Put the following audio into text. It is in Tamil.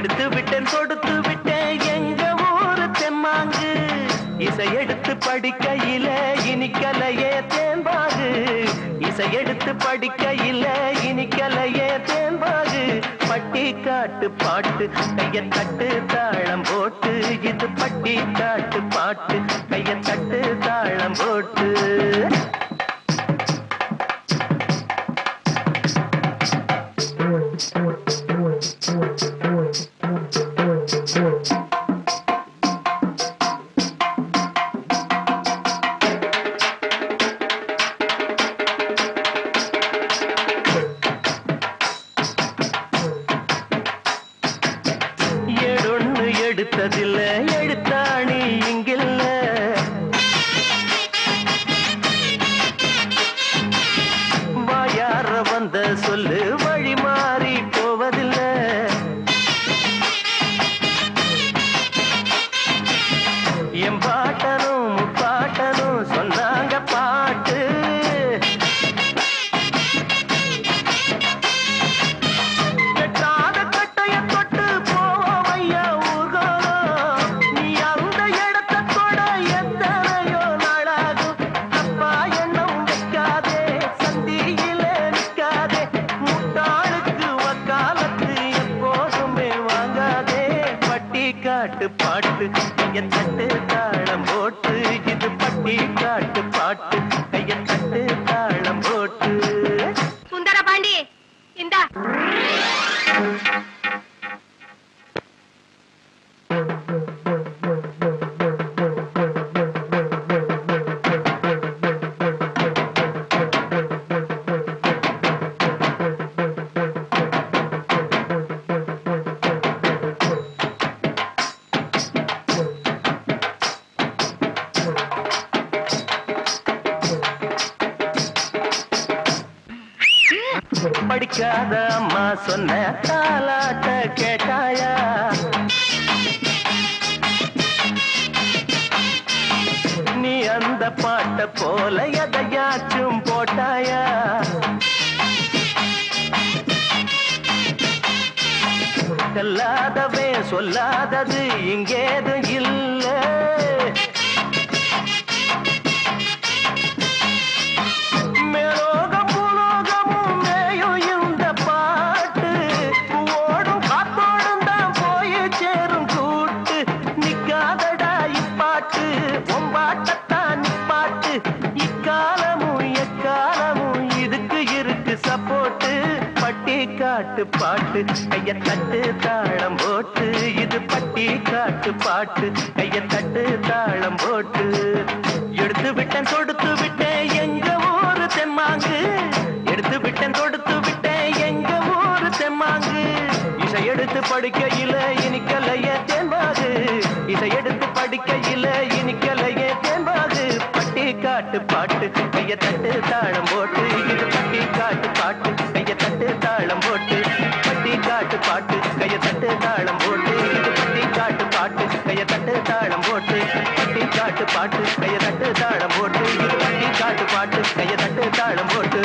எடுத்து விட்டேன் கொடுத்து விட்டேன் எங்க ஊரு தெம்மாங்கு. இசை எடுத்து படிக்கையில இனிக்கலையே தேன்பாகு. இசை எடுத்து படிக்கையில இனிக்கலையே தேன்பாகு. பட்டி காட்டு பாட்டு கைய தட்டு தாளம் போட்டு. இது பட்டி காட்டு பாட்டு கைய தட்டு தாளம் போட்டு. எடுத்ததில்ல எழுத்தாணி இங்கில்ல. வாயார வந்த சொல்லு வழி மாறி போவதில்ல. என் பாட்டனும் முப்பாட்டனும் சொன்னாங்க பாட்டு. காட்டு பாட்டு கைய தட்டு தாளம் போட்டு. இது பட்டி காட்டு பாட்டு கைய தட்டு தாளம் போட்டு. சுந்தர பாண்டி இந்தா. படிக்காத அம்மா சொன்ன தாலாட்ட கேட்டாயா? நீ அந்த பாட்ட போல எதையாச்சும் போட்டாயா? சொல்லாதவே சொல்லாதது இங்கேதும் இல்ல. காட்டு பாட்டு கைய தட்டு தாளம் போட்டு. இது பட்டி காட்டு பாட்டு கைய தட்டு தாளம் போட்டு. எடுத்து விட்டேன் கொடுத்து விட்டேன் எங்க ஊரு தெம்மாங்கு. எடுத்து விட்டேன் கொடுத்து விட்டேன் எங்க ஊரு தெம்மாங்கு. இசை எடுத்து படிக்கையில இனிக்கலையே தேன்பாகு. இசை எடுத்து படிக்கையில இனிக்கலையே தேன்பாகு. பட்டி காட்டு பாட்டு கைய தட்டு தாளம் போட்டு. இது பட்டி காட்டு பாட்டு கைய தட்டு தாளம் போட்டு. பட்டி காட்டு பாட்டு கைய தட்டு தாளம் போட்டு. இது பட்டி காட்டு பாட்டு கைய தட்டு தாளம் போட்டு. பட்டி காட்டு பாட்டு கைய தட்டு தாளம் போட்டு. இது பட்டி காட்டு பாட்டு கைய தட்டு தாளம் போட்டு.